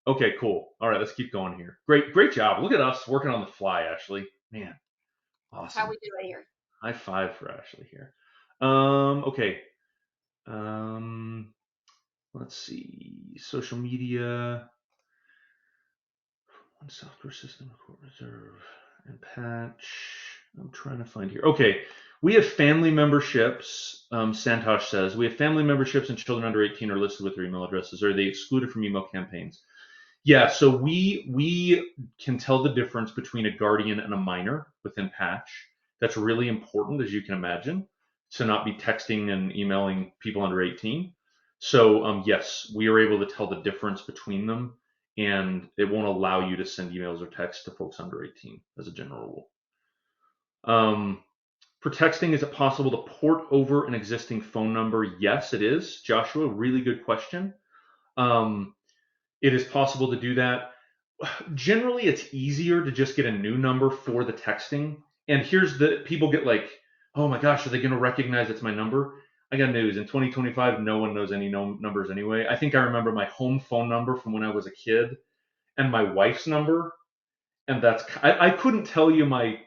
Okay, cool. All right, let's keep going here. Great job. Look at us working on the fly, Ashley. Man, That's how awesome. we do it here. High five for Ashley here. Okay. Um, let's see. Social media. One software system, CourtReserve and Patch. I'm trying to find here. Okay, we have family memberships. Santosh says we have family memberships and children under 18 are listed with their email addresses. Are they excluded from email campaigns? Yeah, so we can tell the difference between a guardian and a minor within Patch. That's really important, as you can imagine, to not be texting and emailing people under 18. So yes, we are able to tell the difference between them, and it won't allow you to send emails or texts to folks under 18 as a general rule. For texting, is it possible to port over an existing phone number? Yes, it is. Joshua, really good question. Um, it is possible to do that. Generally, it's easier to just get a new number for the texting. And here's the people get like, oh my gosh, are they going to recognize it's my number? I got news. In 2025, no one knows any numbers anyway. I think I remember my home phone number from when I was a kid and my wife's number. And I couldn't tell you my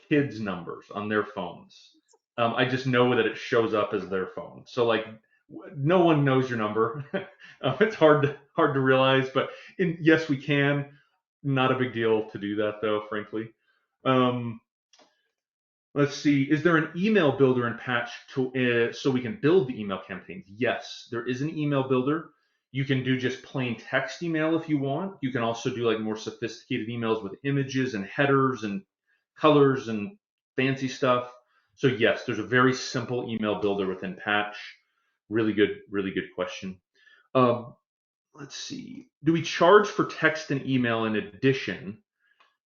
kids' numbers on their phones. I just know that it shows up as their phone. So like, no one knows your number. It's hard to realize, but yes, we can. Not a big deal to do that though, frankly. Um, let's see. Is there an email builder in Patch so we can build the email campaigns? Yes, there is an email builder. You can do just plain text email if you want. You can also do like more sophisticated emails with images and headers and colors and fancy stuff. So yes, there's a very simple email builder within Patch. Really good question. Um, let's see. Do we charge for text and email in addition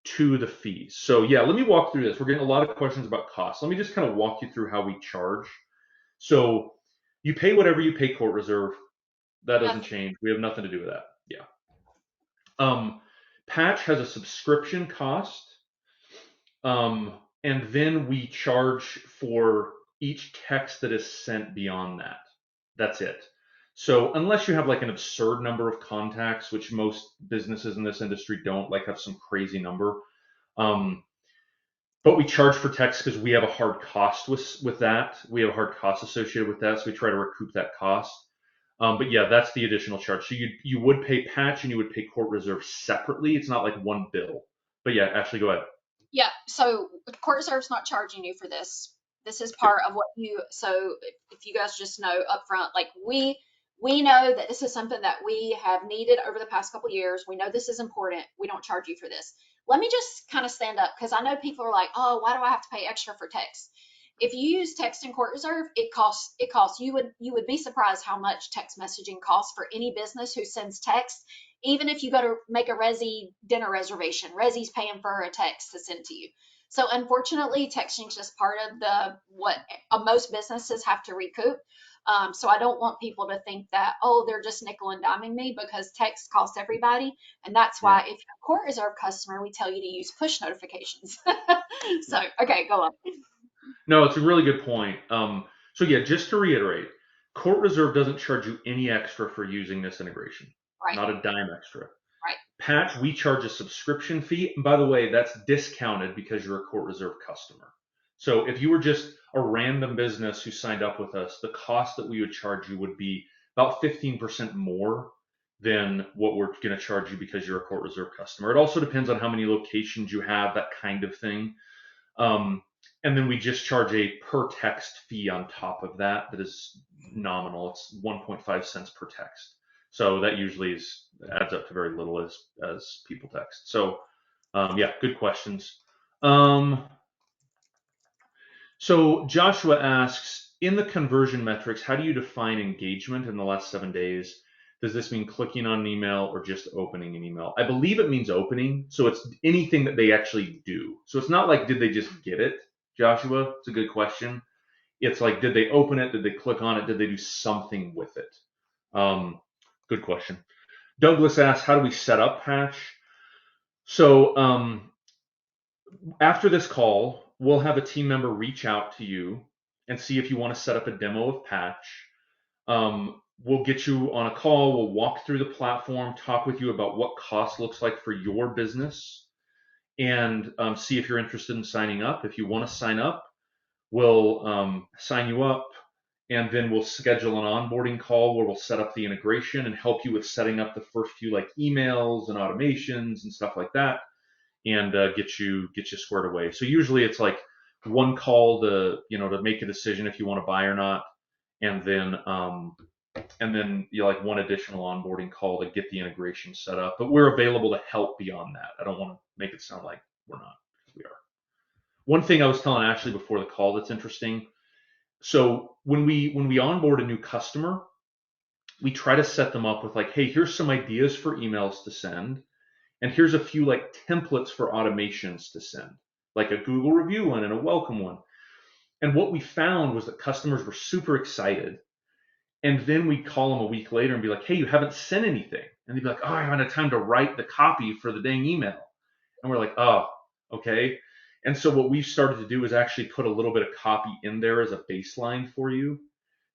to the fees? So yeah, let me walk through this. We're getting a lot of questions about costs. Let me just kind of walk you through how we charge. So you pay whatever you pay Court Reserve. That doesn't Nothing. change. We have nothing to do with that. Yeah. Um, Patch has a subscription cost. and then we charge for each text that is sent beyond that. That's it. So unless you have like an absurd number of contacts, which most businesses in this industry don't, like have some crazy number, um, but we charge for text because we have a hard cost with that. We have a hard cost associated with that, so we try to recoup that cost. But yeah, that's the additional charge. So you would pay Patch and you would pay Court Reserve separately. It's not like one bill. But yeah, Ashley, go ahead. Yeah, so Court Reserve's not charging you for this. This is Good. part of what you, so if you guys just know up front, like we know that this is something that we have needed over the past couple years. We know this is important. We don't charge you for this. Let me just kind of stand up because I know people are like, oh, why do I have to pay extra for text? If you use text in Court Reserve, it costs you would be surprised how much text messaging costs for any business who sends text. Even if you go to make a Resi dinner reservation, Resi's paying for a text to send to you. So unfortunately, texting is just part of the what most businesses have to recoup. So I don't want people to think that, oh, they're just nickel and diming me, because text costs everybody. And that's Yeah. why if you're a Court Reserve customer, we tell you to use push notifications. So, okay, go on. No, it's a really good point. So yeah, just to reiterate, Court Reserve doesn't charge you any extra for using this integration. Right, Not a dime extra. right. Patch, we charge a subscription fee. And by the way, that's discounted because you're a Court Reserve customer. So if you were just a random business who signed up with us, the cost that we would charge you would be about 15% more than what we're going to charge you because you're a Court Reserve customer. It also depends on how many locations you have, that kind of thing. Um, and then we just charge a per text fee on top of that that is nominal. It's 1.5 cents per text. So that usually adds up to very little as people text. So yeah, good questions. Um, so Joshua asks, in the conversion metrics, how do you define engagement in the last 7 days? Does this mean clicking on an email or just opening an email? I believe it means opening. So it's anything that they actually do. So it's not like, did they just get it, Joshua? It's a good question. It's like, did they open it? Did they click on it? Did they do something with it? Um, Good question. Douglas asks, how do we set up Patch? So after this call, we'll have a team member reach out to you and see if you want to set up a demo of Patch. We'll get you on a call. We'll walk through the platform, talk with you about what cost looks like for your business, and see if you're interested in signing up. If you want to sign up, we'll sign you up, and then we'll schedule an onboarding call where we'll set up the integration and help you with setting up the first few like emails and automations and stuff like that, and get you squared away. So usually it's like one call to make a decision if you want to buy or not, and then you like one additional onboarding call to get the integration set up. But we're available to help beyond that. I don't want to make it sound like we're not, because we are. One thing I was telling Ashley before the call that's interesting. So when we onboard a new customer, we try to set them up with like, hey, here's some ideas for emails to send, and here's a few like templates for automations to send, like a Google review one and a welcome one. And what we found was that customers were super excited. And then we'd call them a week later and be like, hey, you haven't sent anything. And they'd be like, oh, I haven't had time to write the copy for the dang email. And we're like, oh, okay. And so what we've started to do is actually put a little bit of copy in there as a baseline for you.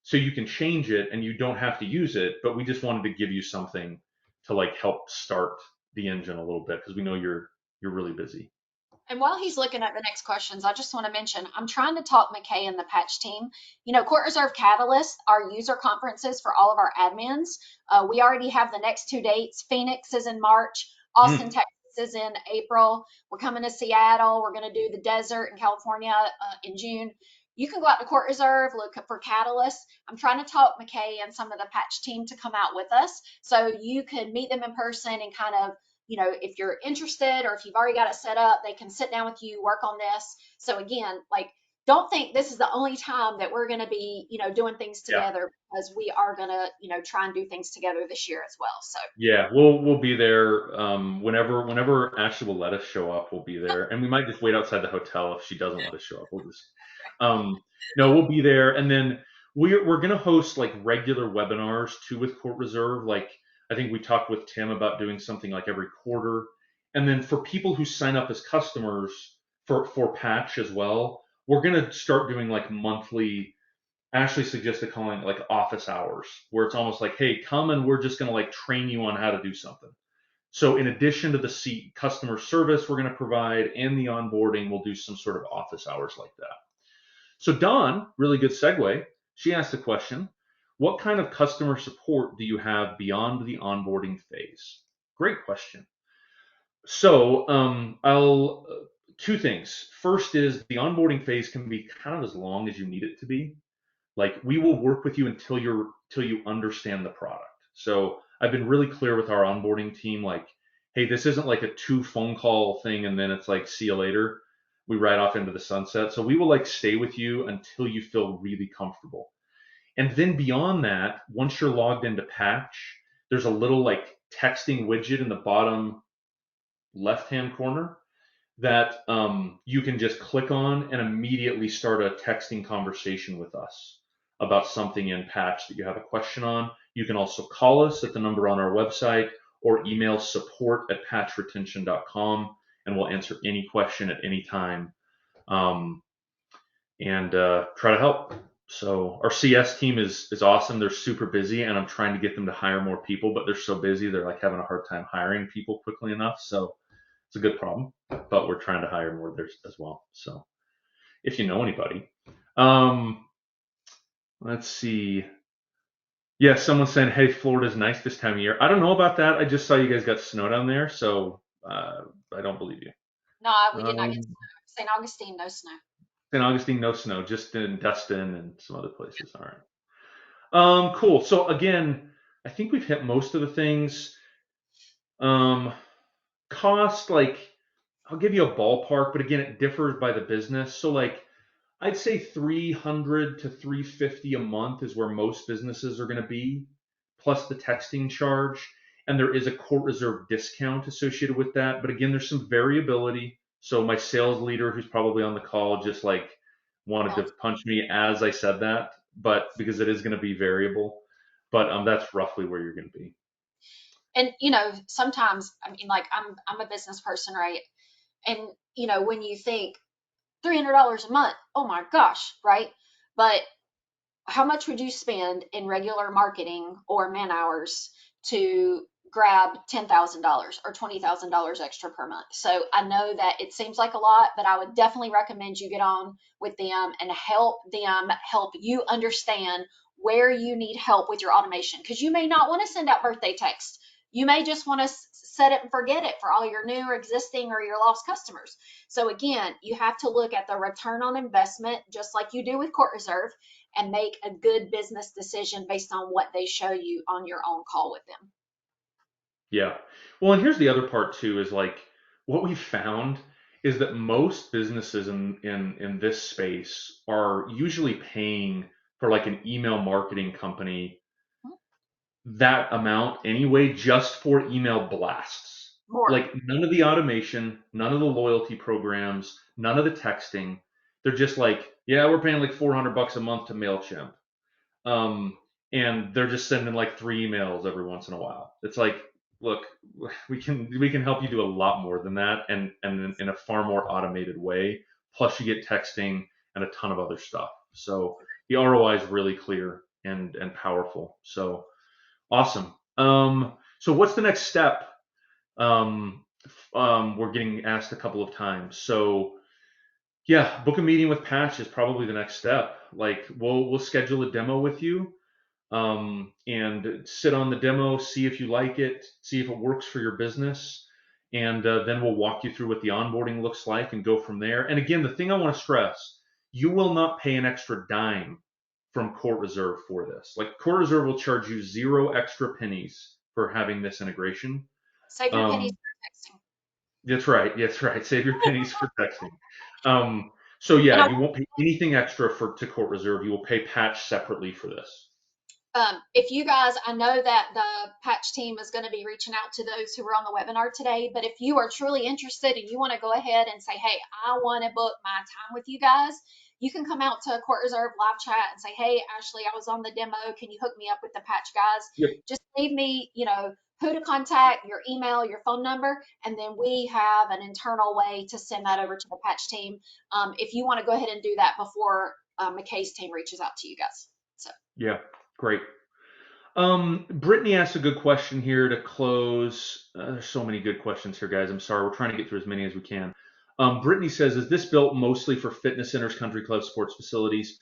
So you can change it and you don't have to use it, but we just wanted to give you something to like help start the engine a little bit because we know you're really busy. And while he's looking at the next questions, I just want to mention I'm trying to talk McKay and the Patch team. Court Reserve Catalyst, our user conferences for all of our admins. We already have the next two dates. Phoenix is in March, Austin, Mm. Texas is in April. We're coming to Seattle. We're going to do the desert in California in June. You can go out to Court Reserve, look for Catalyst. I'm trying to talk McKay and some of the Patch team to come out with us so you could meet them in person and kind of if you're interested or if you've already got it set up, they can sit down with you, work on this. So again, like, don't think this is the only time that we're going to be, doing things Yeah. together, because we are going to, try and do things together this year as well. So Yeah, we'll be there whenever Ashley will let us show up. We'll be there, and we might just wait outside the hotel if she doesn't let us show up. We'll just no, we'll be there, and then we're gonna host like regular webinars too with Court Reserve. Like I think we talked with Tim about doing something like every quarter, and then for people who sign up as customers for Patch as well. We're gonna start doing like monthly. Ashley suggested calling it like office hours, where it's almost like, hey, come and we're just gonna like train you on how to do something. So in addition to the seat customer service we're gonna provide and the onboarding, we'll do some sort of office hours like that. So Dawn, really good segue. She asked a question: what kind of customer support do you have beyond the onboarding phase? Great question. So I'll two things. First is the onboarding phase can be kind of as long as you need it to be. Like we will work with you until you understand the product. So I've been really clear with our onboarding team, like, hey, this isn't like a 2 phone call thing and then it's like see you later. We ride off into the sunset. So we will like stay with you until you feel really comfortable. And then beyond that, once you're logged into Patch, there's a little like texting widget in the bottom left hand corner that you can just click on and immediately start a texting conversation with us about something in Patch that you have a question on. You can also call us at the number on our website or email support@patchretention.com and we'll answer any question at any time um, and try to help. So our CS team is awesome. They're super busy, and I'm trying to get them to hire more people, but they're so busy they're like having a hard time hiring people quickly enough. So it's a good problem, but we're trying to hire more there as well. So if you know anybody, um, let's see. Yeah, someone's saying, "Hey, Florida's nice this time of year." I don't know about that. I just saw you guys got snow down there, so I don't believe you. No, we did not get Um, snow. St. Augustine, no snow. St. Augustine, no snow, just in Destin and some other places. All right. Cool. So again, I think we've hit most of the things. Um, cost, like, I'll give you a ballpark, but again, it differs by the business. So like I'd say 300 to 350 a month is where most businesses are going to be, plus the texting charge. And there is a court reserve discount associated with that. But again, there's some variability. So my sales leader, who's probably on the call, just like wanted to punch me as I said that, but because it is going to be variable. But that's roughly where you're going to be. And sometimes, I mean, like I'm a business person, right? And when you think $300 a month, oh my gosh, right? But how much would you spend in regular marketing or man hours to grab $10,000 or $20,000 extra per month? So I know that it seems like a lot, but I would definitely recommend you get on with them and help them help you understand where you need help with your automation, because you may not want to send out birthday texts. You may just want to set it and forget it for all your new or existing or your lost customers. So again, you have to look at the return on investment, just like you do with Court Reserve, and make a good business decision based on what they show you on your own call with them. Yeah. Well, and here's the other part too is like what we found is that most businesses in this space are usually paying for like an email marketing company that amount anyway just for email blasts. More. Like none of the automation, none of the loyalty programs, none of the texting. They're just like, yeah, we're paying like $400 a month to MailChimp. Um, and they're just sending like 3 emails every once in a while. It's like, look, we can help you do a lot more than that, and in a far more automated way. Plus, you get texting and a ton of other stuff. So the ROI is really clear and powerful. So awesome. So what's the next step? We're getting asked a couple of times. So yeah, book a meeting with Patch is probably the next step. Like we'll schedule a demo with you and sit on the demo, see if you like it, see if it works for your business, and then we'll walk you through what the onboarding looks like and go from there. And again, the thing I want to stress, you will not pay an extra dime from Court Reserve for this. Like Court Reserve will charge you 0 extra pennies for having this integration. Save your pennies Um, for texting. that's right. That's right. Save your pennies for texting. So And yeah, you won't pay anything extra for to Court Reserve. You will pay Patch separately for this. if you guys, I know that the Patch team is going to be reaching out to those who were on the webinar today, but if you are truly interested and you want to go ahead and say, hey, I want to book my time with you guys, you can come out to Court Reserve live chat and say, hey, Ashley, I was on the demo. Can you hook me up with the Patch guys? Yep. Just leave me, who to contact, your email, your phone number, and then we have an internal way to send that over to the patch team if you want to go ahead and do that before McKay's team reaches out to you guys. So. Yeah, great. Brittany asked a good question here to close. There's so many good questions here, guys. I'm sorry. We're trying to get through as many as we can. Brittany says, is this built mostly for fitness centers, country clubs, sports facilities?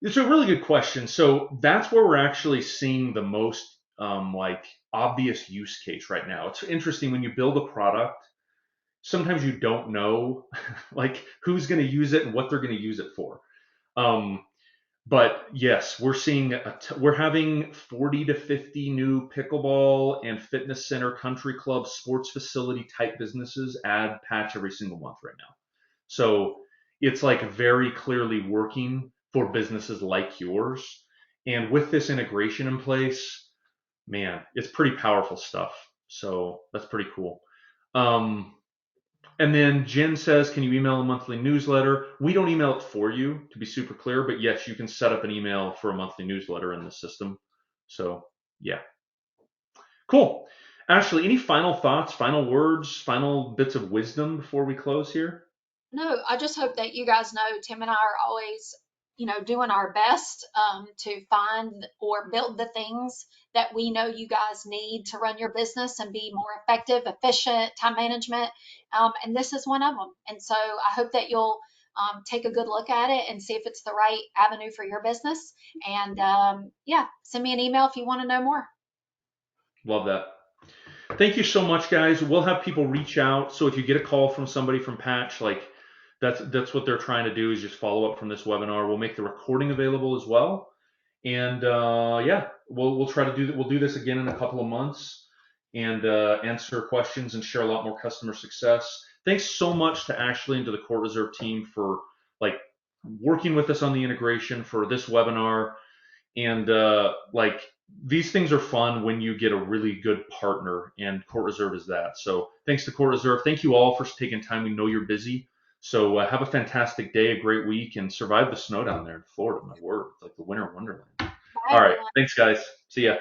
It's a really good question. So that's where we're actually seeing the most like obvious use case right now. It's interesting when you build a product, sometimes you don't know like who's going to use it and what they're going to use it for. Um, but yes, we're having 40 to 50 new pickleball and fitness center, country club, sports facility type businesses add patch every single month right now. So it's like very clearly working for businesses like yours. And with this integration in place, man, it's pretty powerful stuff. So that's pretty cool. Um, and then Jen says, can you email a monthly newsletter? We don't email it for you, to be super clear, but yes, you can set up an email for a monthly newsletter in the system. So yeah, cool. Ashley, any final thoughts, final words, final bits of wisdom before we close here? No, I just hope that you guys know Tim and I are always, doing our best to find or build the things that we know you guys need to run your business and be more effective, efficient, time management. And this is one of them. And so I hope that you'll take a good look at it and see if it's the right avenue for your business. And yeah, send me an email if you want to know more. Love that. Thank you so much, guys. We'll have people reach out. So if you get a call from somebody from Patch, like that's what they're trying to do is just follow up from this webinar. We'll make the recording available as well. And yeah, we'll try to do that. We'll do this again in a couple of months and answer questions and share a lot more customer success. Thanks so much to Ashley and to the CourtReserve team for like working with us on the integration for this webinar. And like these things are fun when you get a really good partner, and CourtReserve is that. So thanks to CourtReserve. Thank you all for taking time. We know you're busy. So have a fantastic day, a great week, and survive the snow down there in Florida. My word, it's like the winter wonderland. Bye, All right. everyone. Thanks, guys. See ya.